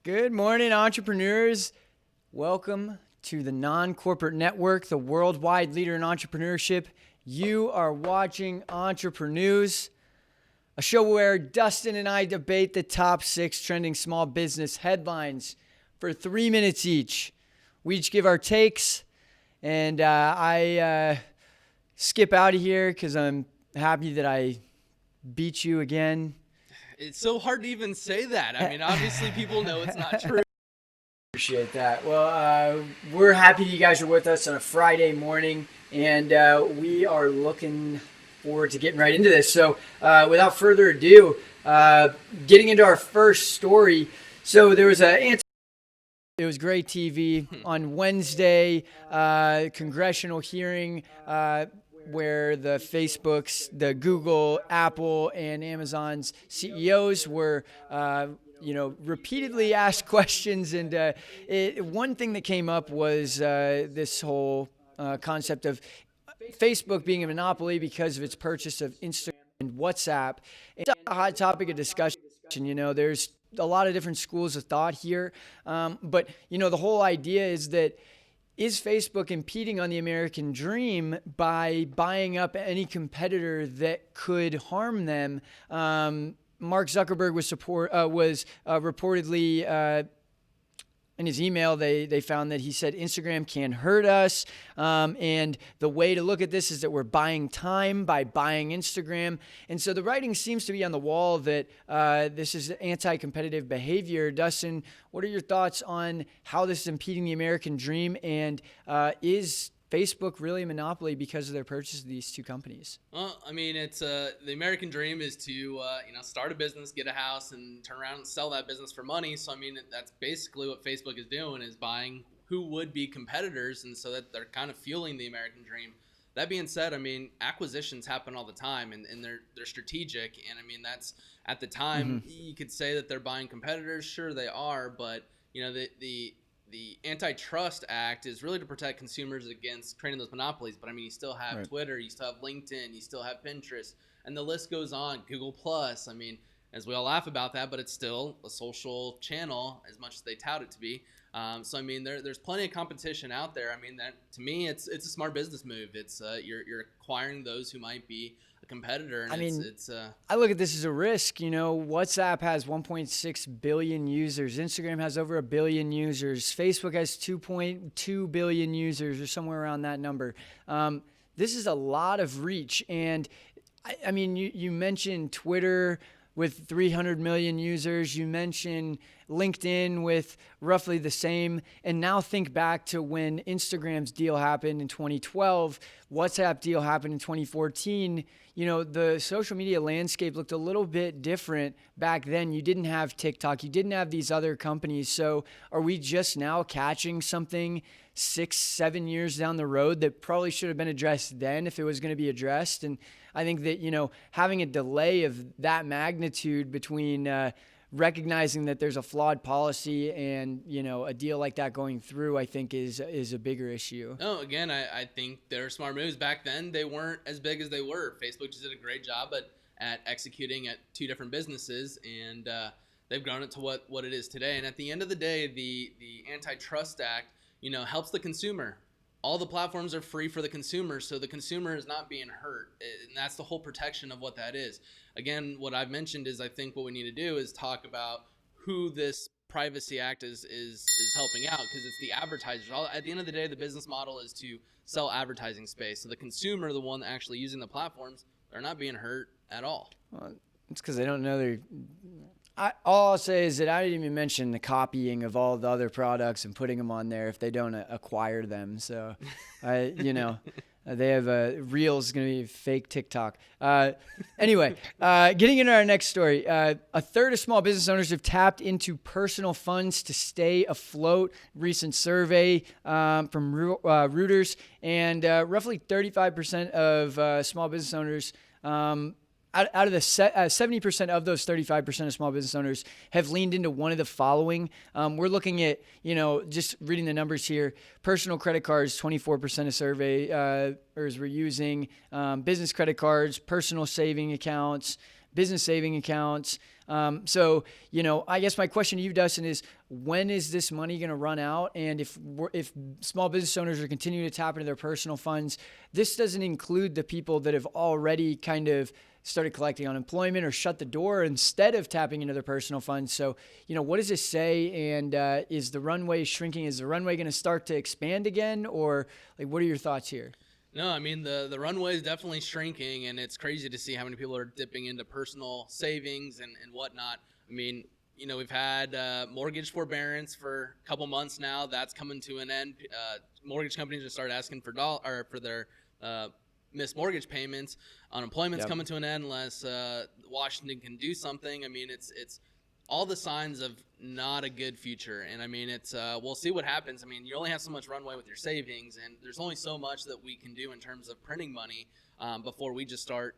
Good morning, entrepreneurs. Welcome to the Non-Corporate Network, the worldwide leader in entrepreneurship. You are watching Entreprenews, a show where Dustin and I debate the top 6 trending small business headlines for 3 minutes each. We each give our takes, and I skip out of here because I'm happy that I beat you again. It's so hard to even say that. I mean, obviously people know it's not true. Appreciate that. Well, we're happy you guys are with us on a Friday morning, and we are looking forward to getting right into this. So without further ado, getting into our first story. So there was it was great TV on Wednesday, congressional hearing where the Facebook's, the Google, Apple, and Amazon's CEOs were repeatedly asked questions. And one thing that came up was this whole concept of Facebook being a monopoly because of its purchase of Instagram and WhatsApp. It's a hot topic of discussion. There's a lot of different schools of thought here. But the whole idea is Facebook impeding on the American dream by buying up any competitor that could harm them? Mark Zuckerberg was reportedly in his email, they found that he said Instagram can hurt us. And the way to look at this is that we're buying time by buying Instagram. And so the writing seems to be on the wall that this is anti-competitive behavior. Dustin, what are your thoughts on how this is impeding the American dream? And is Facebook really a monopoly because of their purchase of these two companies? Well, I mean, it's the American dream is to start a business, get a house, and turn around and sell that business for money. So I mean, that's basically what Facebook is doing, is buying who would be competitors, and so that they're kind of fueling the American dream. That being said, I mean, acquisitions happen all the time, and they're strategic. And I mean, that's at the time you could say that they're buying competitors. Sure, they are, but the Antitrust Act is really to protect consumers against creating those monopolies. But I mean, you still have Right. Twitter, you still have LinkedIn, you still have Pinterest, and the list goes on. Google Plus. I mean, as we all laugh about that, but it's still a social channel as much as they tout it to be. So I mean, there's plenty of competition out there. I mean, that to me, it's a smart business move. It's you're acquiring those who might be a competitor. And I look at this as a risk. WhatsApp has 1.6 billion users. Instagram has over 1 billion users. Facebook has 2.2 billion users, or somewhere around that number. This is a lot of reach. And I mean, you mentioned Twitter with 300 million users. You mentioned LinkedIn with roughly the same. And now think back to when Instagram's deal happened in 2012, WhatsApp deal happened in 2014. The social media landscape looked a little bit different back then. You didn't have TikTok. You didn't have these other companies. So are we just now catching something 6-7 years down the road that probably should have been addressed then if it was going to be addressed? And I think that, having a delay of that magnitude between recognizing that there's a flawed policy and, a deal like that going through, I think is a bigger issue. No, again, I think they're smart moves. Back then, they weren't as big as they were. Facebook just did a great job at executing at two different businesses, and they've grown it to what it is today. And at the end of the day, the Antitrust Act, helps the consumer. All the platforms are free for the consumer, so the consumer is not being hurt. And that's the whole protection of what that is. Again, what I've mentioned is I think what we need to do is talk about who this Privacy Act is helping out, because it's the advertisers. At the end of the day, the business model is to sell advertising space. So the consumer, the one actually using the platforms, they're not being hurt at all. Well, it's because they don't know all I'll say is that I didn't even mention the copying of all the other products and putting them on there if they don't acquire them. So, they have Reels going to be fake TikTok. Anyway, getting into our next story. A third of small business owners have tapped into personal funds to stay afloat. Recent survey from Reuters, and roughly 35% of small business owners out of the 70% of those 35% of small business owners have leaned into one of the following. We're looking at, just reading the numbers here. Personal credit cards, 24% of surveyors were using. Business credit cards, personal saving accounts, business saving accounts. So, I guess my question to you, Dustin, is when is this money going to run out? And if small business owners are continuing to tap into their personal funds, this doesn't include the people that have already kind of started collecting unemployment or shut the door instead of tapping into their personal funds. So, what does this say? And is the runway shrinking? Is the runway going to start to expand again? Or what are your thoughts here? No, I mean, the runway is definitely shrinking, and it's crazy to see how many people are dipping into personal savings and whatnot. I mean, we've had mortgage forbearance for a couple months now. That's coming to an end. Mortgage companies have started asking for their missed mortgage payments. Unemployment's coming to an end unless Washington can do something. I mean, it's all the signs of not a good future. And I mean, it's we'll see what happens. I mean, you only have so much runway with your savings, and there's only so much that we can do in terms of printing money before we just start,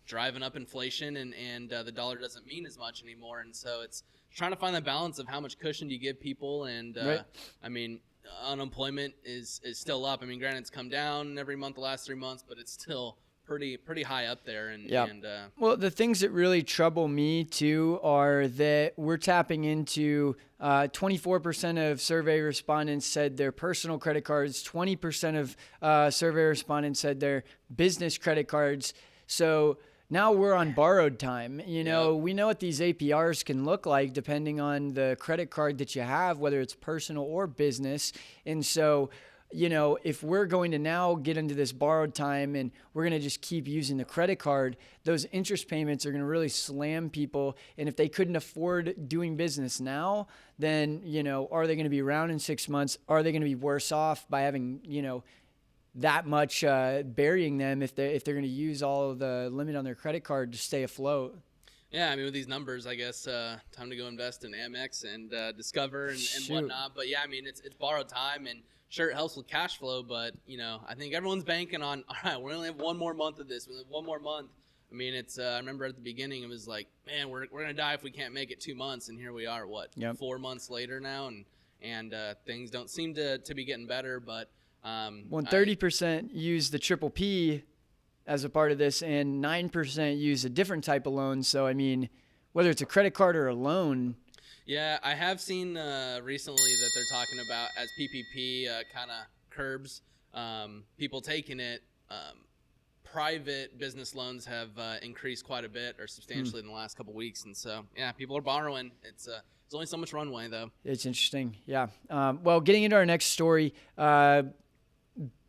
driving up inflation and the dollar doesn't mean as much anymore. And so it's trying to find the balance of how much cushion do you give people. And right. I mean, unemployment is still up. I mean, granted, it's come down every month the last 3 months, but it's still pretty high up there. And well, the things that really trouble me too are that we're tapping into 24% of survey respondents said their personal credit cards, 20% of survey respondents said their business credit cards. So now we're on borrowed time. We know what these APRs can look like depending on the credit card that you have, whether it's personal or business. And so if we're going to now get into this borrowed time and we're going to just keep using the credit card, those interest payments are going to really slam people. And if they couldn't afford doing business now, then, are they going to be around in 6 months? Are they going to be worse off by having, that much burying them if they're going to use all of the limit on their credit card to stay afloat? Yeah, I mean, with these numbers, I guess time to go invest in Amex and Discover and whatnot. But yeah, I mean, it's borrowed time, and sure, it helps with cash flow, but, I think everyone's banking on, all right, we only have 1 more month of this. We have 1 more month. I mean, it's I remember at the beginning, it was like, man, we're going to die if we can't make it 2 months. And here we are, 4 months later now, and things don't seem to be getting better. But 30% use the triple P as a part of this, and 9% use a different type of loan. So, I mean, whether it's a credit card or a loan. Yeah, I have seen recently that they're talking about as PPP kind of curbs people taking it. Private business loans have increased quite a bit or substantially in the last couple of weeks. And so, yeah, people are borrowing. It's only so much runway, though. It's interesting. Yeah. Well, getting into our next story,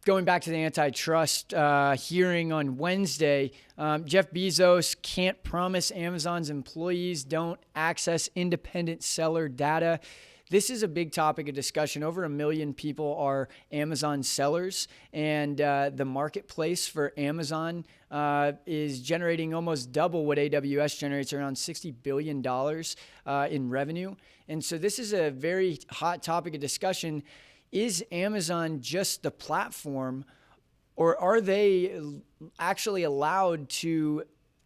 going back to the antitrust hearing on Wednesday, Jeff Bezos can't promise Amazon's employees don't access independent seller data. This is a big topic of discussion. Over 1 million people are Amazon sellers, and the marketplace for Amazon is generating almost double what AWS generates, around $60 billion in revenue. And so this is a very hot topic of discussion. Is Amazon just the platform, or are they actually allowed to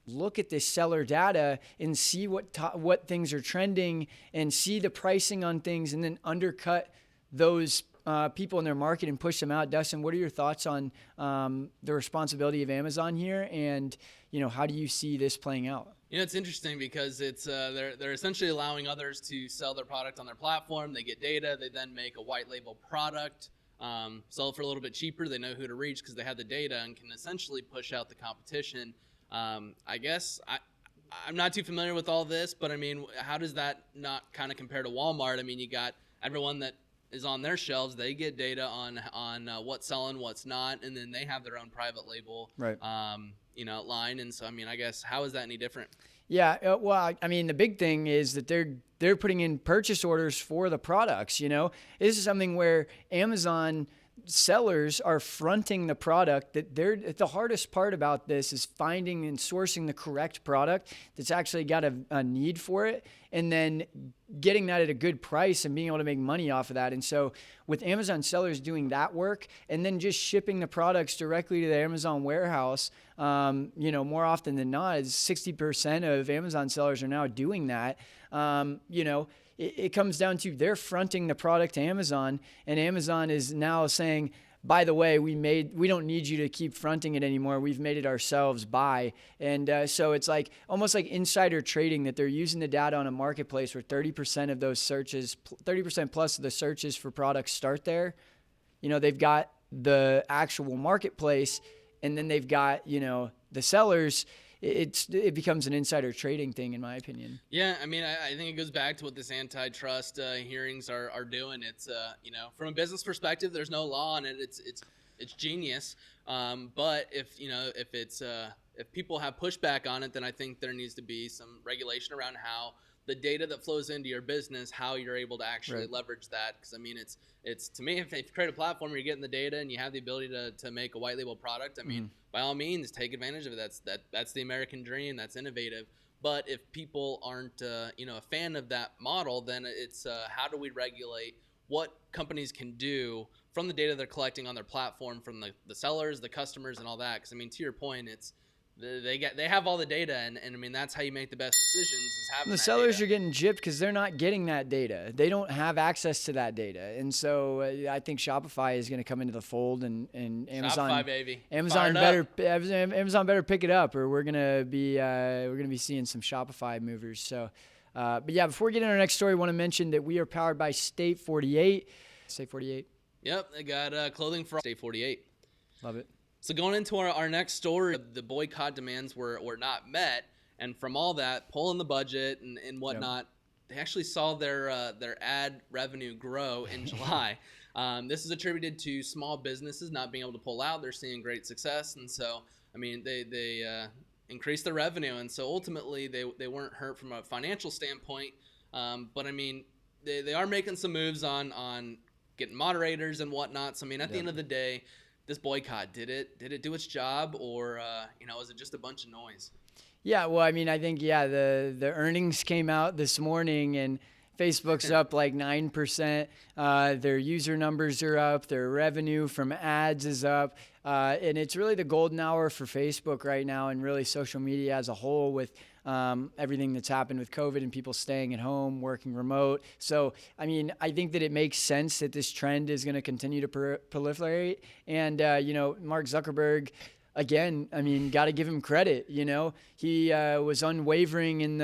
look at this seller data and see what things are trending and see the pricing on things and then undercut those people in their market and push them out? Dustin, what are your thoughts on the responsibility of Amazon here, and how do you see this playing out? It's interesting because it's they're essentially allowing others to sell their product on their platform. They get data. They then make a white label product, sell it for a little bit cheaper. They know who to reach because they have the data and can essentially push out the competition. I guess I'm not too familiar with all this, but I mean, how does that not kind of compare to Walmart? I mean, you got everyone that is on their shelves. They get data on what's selling, what's not, and then they have their own private label, right? Line. And so, I mean, I guess how is that any different? Yeah, well, I mean, the big thing is that they're putting in purchase orders for the products. This is something where Amazon sellers are fronting the product. That the hardest part about this is finding and sourcing the correct product that's actually got a need for it, and then getting that at a good price and being able to make money off of that. And so with Amazon sellers doing that work and then just shipping the products directly to the Amazon warehouse, more often than not, 60% of Amazon sellers are now doing that. It comes down to they're fronting the product to Amazon, and Amazon is now saying, by the way, we don't need you to keep fronting it anymore. We've made it ourselves. Buy. And so it's like almost like insider trading, that they're using the data on a marketplace where 30% of those searches, 30% plus of the searches for products start there. They've got the actual marketplace, and then they've got, the sellers. It becomes an insider trading thing, in my opinion. Yeah, I mean, I think it goes back to what this antitrust hearings are doing. It's from a business perspective, there's no law on it. It's genius. But if people have pushback on it, then I think there needs to be some regulation around how the data that flows into your business, how you're able to actually leverage that. Because I mean, it's to me, if you create a platform where you're getting the data and you have the ability to make a white label product, I mean, by all means, take advantage of it. That's the American dream. That's innovative. But if people aren't a fan of that model, then it's how do we regulate what companies can do from the data they're collecting on their platform, from the sellers, the customers, and all that. Because I mean, to your point, it's they have all the data, and I mean, that's how you make the best decisions, is having the that sellers data. are getting gypped because they're not getting that data. They don't have access to that data. And so I think Shopify is going to come into the fold, and Amazon, Shopify, baby. Amazon better pick it up, or we're going to be seeing some Shopify movers. So but yeah, before we get into our next story, I want to mention that we are powered by State 48. State 48. Yep, they got clothing for State 48. Love it. So going into our next story, the boycott demands were not met, and from all that, pulling the budget and whatnot, they actually saw their ad revenue grow in July. This is attributed to small businesses not being able to pull out. They're seeing great success, and so I mean they increased their revenue, and so ultimately they weren't hurt from a financial standpoint. But I mean they are making some moves on getting moderators and whatnot. So I mean at the end of the day, this boycott, did it do its job, or is it just a bunch of noise? Yeah, well, I mean, I think the earnings came out this morning, and Facebook's up like 9%. Their user numbers are up. Their revenue from ads is up. And it's really the golden hour for Facebook right now, and really social media as a whole, with everything that's happened with COVID and people staying at home, working remote. So, I mean, I think that it makes sense that this trend is going to continue to proliferate. And, Mark Zuckerberg, again, I mean, got to give him credit. He was unwavering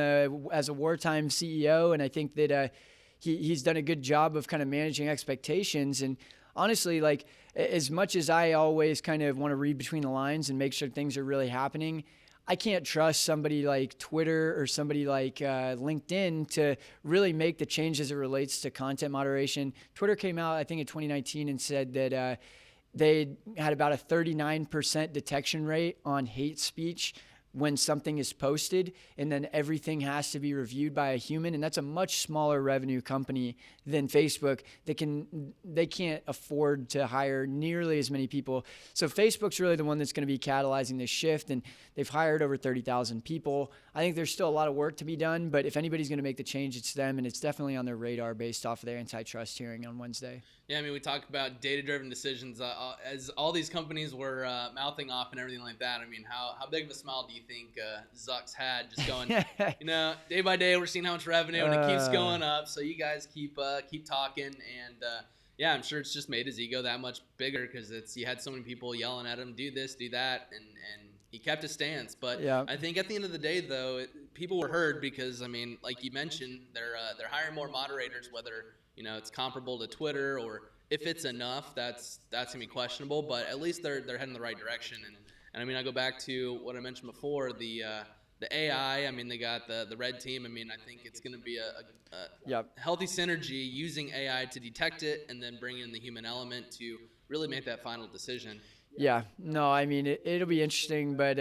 as a wartime CEO, and I think that he's done a good job of kind of managing expectations. And honestly, like, as much as I always kind of want to read between the lines and make sure things are really happening, I can't trust somebody like Twitter or somebody like LinkedIn to really make the change as it relates to content moderation. Twitter came out, I think, in 2019 and said that they had about a 39% detection rate on hate speech when something is posted, and then everything has to be reviewed by a human. And that's a much smaller revenue company than Facebook. They can't afford to hire nearly as many people. So Facebook's really the one that's going to be catalyzing this shift, and they've hired over 30,000 people. I think there's still a lot of work to be done, but if anybody's going to make the change, it's them, and it's definitely on their radar based off of their antitrust hearing on Wednesday. Yeah, I mean, we talk about data-driven decisions as all these companies were mouthing off and everything like that. I mean, how big of a smile do you think Zuck's had, just going, day by day we're seeing how much revenue and it keeps going up. So you guys keep talking, and yeah, I'm sure it's just made his ego that much bigger, because you had so many people yelling at him, do this, do that, and he kept his stance. But yeah. I think at the end of the day, though, people were heard, because I mean, like you mentioned, they're hiring more moderators, whether it's comparable to Twitter, or if it's enough, that's gonna be questionable. But at least they're heading in the right direction. And I mean, I go back to what I mentioned before, the AI. I mean, they got the red team. I mean, I think it's gonna be a healthy synergy using AI to detect it, and then bring in the human element to really make that final decision. Yeah, no, I mean, it'll be interesting, but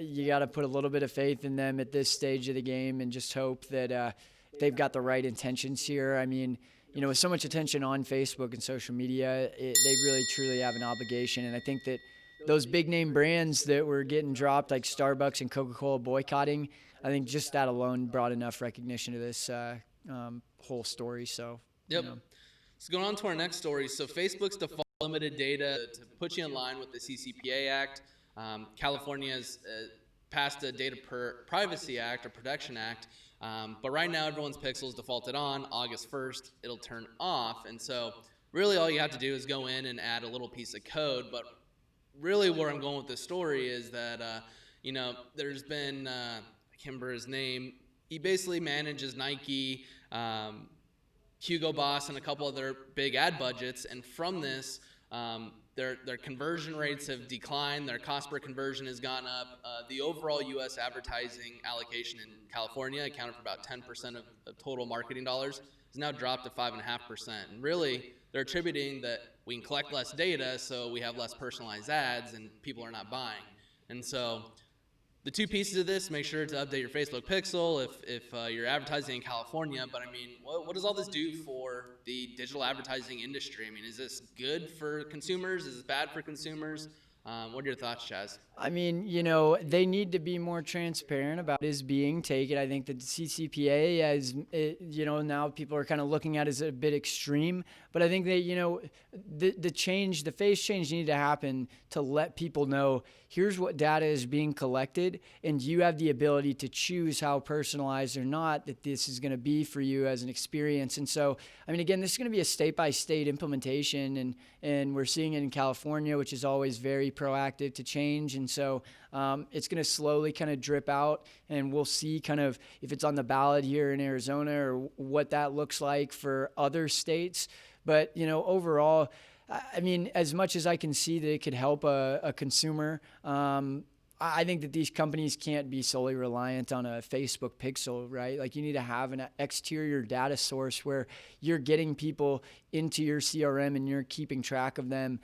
you got to put a little bit of faith in them at this stage of the game, and just hope that they've got the right intentions here. I mean, with so much attention on Facebook and social media, they really truly have an obligation. And I think that those big name brands that were getting dropped, like Starbucks and Coca-Cola boycotting, I think just that alone brought enough recognition to this whole story. So, yep. So going on to our next story. So Facebook's default limited data to put you in line with the CCPA Act. California's passed a Data Privacy Act, or Protection Act. But right now, everyone's pixels defaulted on. August 1st, it'll turn off. And so really all you have to do is go in and add a little piece of code. But really where I'm going with this story is that, there's been, I can't remember his name. He basically manages Nike, Hugo Boss, and a couple other big ad budgets. And from this, their conversion rates have declined. Their cost per conversion has gone up. The overall U.S. advertising allocation in California, accounted for about 10% of total marketing dollars, has now dropped to 5.5%. And really, they're attributing that we can collect less data, so we have less personalized ads, and people are not buying. And so the two pieces of this: make sure to update your Facebook pixel if you're advertising in California. But I mean, what does all this do for the digital advertising industry? I mean, is this good for consumers? Is this bad for consumers? What are your thoughts, Chaz? I mean, they need to be more transparent about what is being taken. I think that the CCPA, now people are kind of looking at as a bit extreme. But I think that, the phase change needed to happen to let people know, here's what data is being collected, and you have the ability to choose how personalized or not that this is going to be for you as an experience. And so, I mean, again, this is going to be a state-by-state implementation, and we're seeing it in California, which is always very proactive to change. And so it's going to slowly kind of drip out, and we'll see kind of if it's on the ballot here in Arizona or what that looks like for other states. But, overall, I mean, as much as I can see that it could help a consumer, I think that these companies can't be solely reliant on a Facebook pixel, right? Like, you need to have an exterior data source where you're getting people into your CRM and you're keeping track of them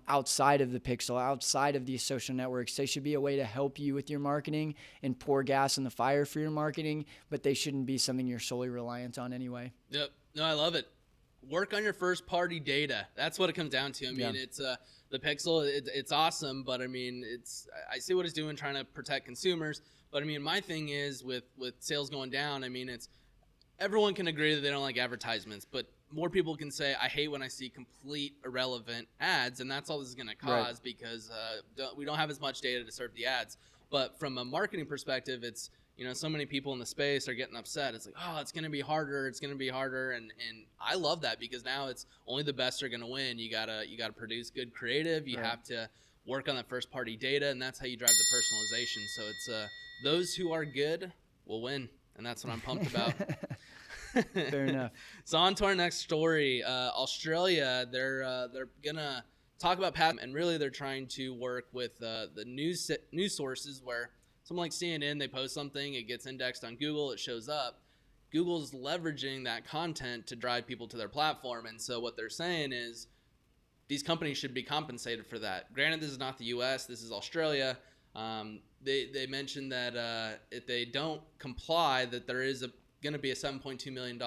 outside of the pixel, outside of these social networks. They should be a way to help you with your marketing and pour gas on the fire for your marketing, but they shouldn't be something you're solely reliant on anyway. Yep. No, I love it. Work on your first party data. That's what it comes down to. I mean, it's the pixel. It's awesome, but I mean, I see what it's doing, trying to protect consumers. But I mean, my thing is with sales going down. I mean, everyone can agree that they don't like advertisements, but more people can say, I hate when I see complete irrelevant ads, and that's all this is going to cause, because we don't have as much data to serve the ads. But from a marketing perspective, it's, so many people in the space are getting upset. It's like, oh, it's going to be harder. It's going to be harder. And I love that, because now it's only the best are going to win. You gotta produce good creative. You have to work on that first party data, and that's how you drive the personalization. So it's those who are good will win. And that's what I'm pumped about. Fair enough. So on to our next story. Australia, they're going to talk about path, and really they're trying to work with the news sources where someone like CNN, they post something, it gets indexed on Google, it shows up. Google's leveraging that content to drive people to their platform. And so what they're saying is these companies should be compensated for that. Granted, this is not the US, this is Australia. They mentioned that if they don't comply, that there is going to be a $7.2 million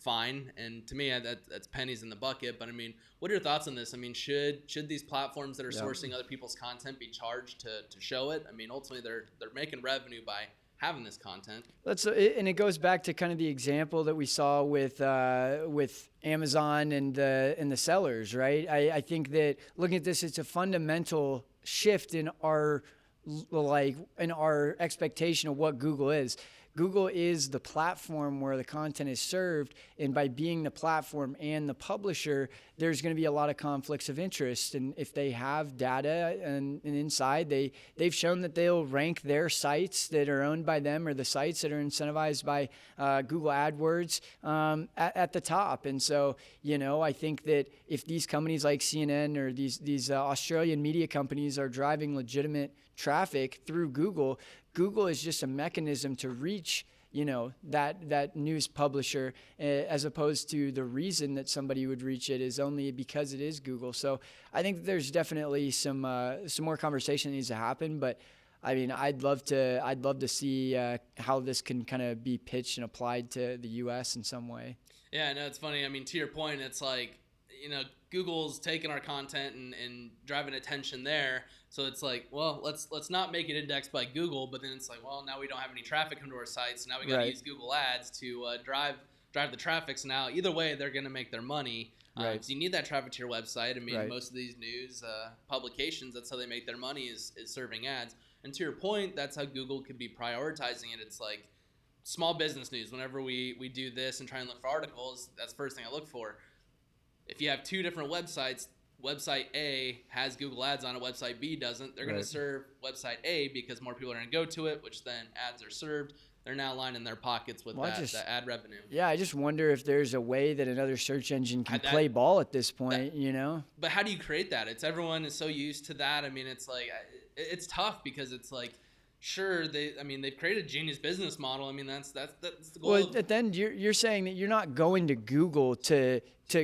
fine. And to me, that's pennies in the bucket. But I mean, what are your thoughts on this? I mean, should these platforms that are sourcing other people's content be charged to show it? I mean, ultimately, they're making revenue by having this content. And it goes back to kind of the example that we saw with Amazon and the sellers, right? I think that looking at this, it's a fundamental shift in our expectation of what Google is. Google is the platform where the content is served, and by being the platform and the publisher, there's going to be a lot of conflicts of interest. And if they have data and inside, they've shown that they'll rank their sites that are owned by them, or the sites that are incentivized by Google AdWords at the top. And so, I think that if these companies like CNN or these Australian media companies are driving legitimate traffic through Google is just a mechanism to reach, that news publisher, as opposed to the reason that somebody would reach it is only because it is Google. So I think there's definitely some more conversation that needs to happen. But I mean, I'd love to see how this can kind of be pitched and applied to the U.S. in some way. Yeah, no, it's funny. I mean, to your point, it's like, Google's taking our content and driving attention there. So it's like, well, let's not make it indexed by Google, but then it's like, well, now we don't have any traffic come to our sites. So now we got to use Google Ads to drive the traffic. So now either way, they're going to make their money. So you need that traffic to your website. I mean, most of these news publications, that's how they make their money is serving ads. And to your point, that's how Google could be prioritizing it. It's like small business news. Whenever we do this and try and look for articles, that's the first thing I look for. if you have two different websites, website A has Google Ads on it, website B doesn't, they're going to serve website A because more people are going to go to it, which then ads are served. They're now lining their pockets with that ad revenue. Yeah, I just wonder if there's a way that another search engine can play ball at this point, you know? But how do you create that? Everyone is so used to that. I mean, it's like, it's tough because it's like, sure, they've created a genius business model. I mean, that's the goal. Well, then you're saying that you're not going to Google to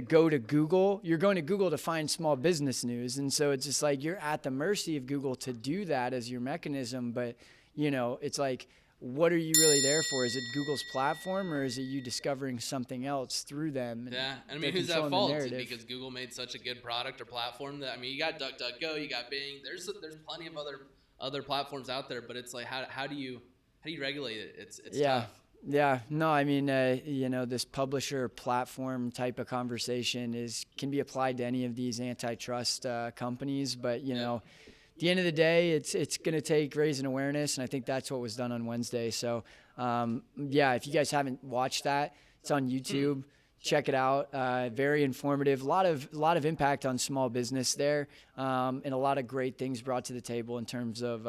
go to Google. You're going to Google to find small business news. And so it's just like you're at the mercy of Google to do that as your mechanism. But, you know, it's like, what are you really there for? Is it Google's platform, or is it you discovering something else through them? Yeah, and I mean, who's at fault? Because Google made such a good product or platform that, I mean, you got DuckDuckGo, you got Bing. There's plenty of other platforms out there, but it's like, how do you regulate it? It's tough. Yeah, no, I mean, you know, this publisher platform type of conversation can be applied to any of these antitrust companies, but you know. At the end of the day, it's going to take raising awareness, and I think that's what was done on Wednesday. So, yeah, if you guys haven't watched that, it's on YouTube. Check it out. Very informative. A lot of impact on small business there, and a lot of great things brought to the table in terms of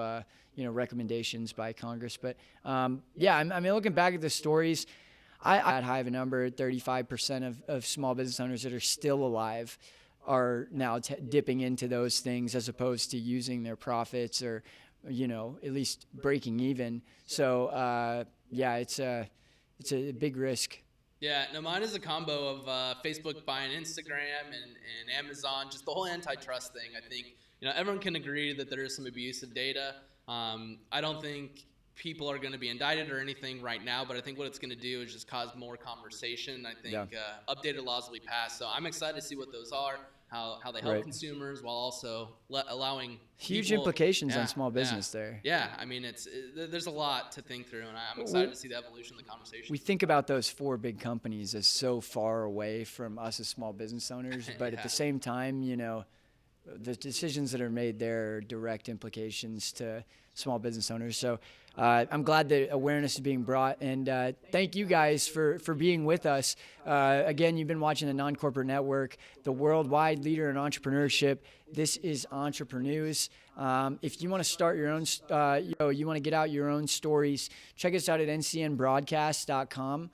you know, recommendations by Congress. But yeah, I mean, looking back at the stories, I had high of a number. 35% of small business owners that are still alive are now dipping into those things as opposed to using their profits or, you know, at least breaking even. So, yeah, it's a big risk. Yeah, no, mine is a combo of Facebook buying Instagram and Amazon, just the whole antitrust thing. I think, you know, everyone can agree that there is some abuse of data. I don't think people are going to be indicted or anything right now, but I think what it's going to do is just cause more conversation. I think updated laws will be passed. So I'm excited to see what those are. How they help consumers while also allowing huge implications on small business there. Yeah, I mean, there's a lot to think through, and I'm excited to see the evolution of the conversation. We think about those 4 big companies as so far away from us as small business owners, but at the same time, you know, the decisions that are made there are direct implications to small business owners. So I'm glad that awareness is being brought, and thank you guys for being with us. Again, you've been watching the Non-Corporate Network, the worldwide leader in entrepreneurship. This is Entreprenews. If you want to start your own, you want to get out your own stories, check us out at ncnbroadcast.com.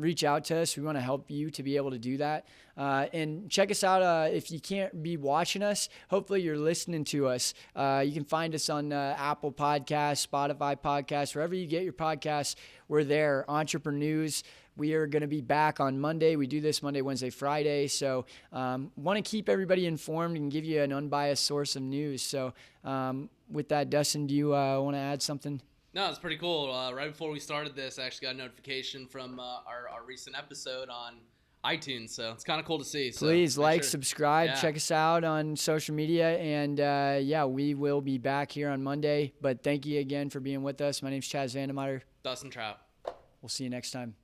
Reach out to us. We want to help you to be able to do that. And check us out if you can't be watching us. Hopefully you're listening to us. You can find us on Apple Podcasts, Spotify Podcasts, wherever you get your podcasts. We're there. Entreprenews. We are going to be back on Monday. We do this Monday, Wednesday, Friday. So want to keep everybody informed and give you an unbiased source of news. So with that, Dustin, do you want to add something? No, it's pretty cool. Right before we started this, I actually got a notification from our recent episode on iTunes. So it's kind of cool to see. Please subscribe, check us out on social media. And yeah, we will be back here on Monday. But thank you again for being with us. My name's Chaz Vandemeyer. Dustin Trout. We'll see you next time.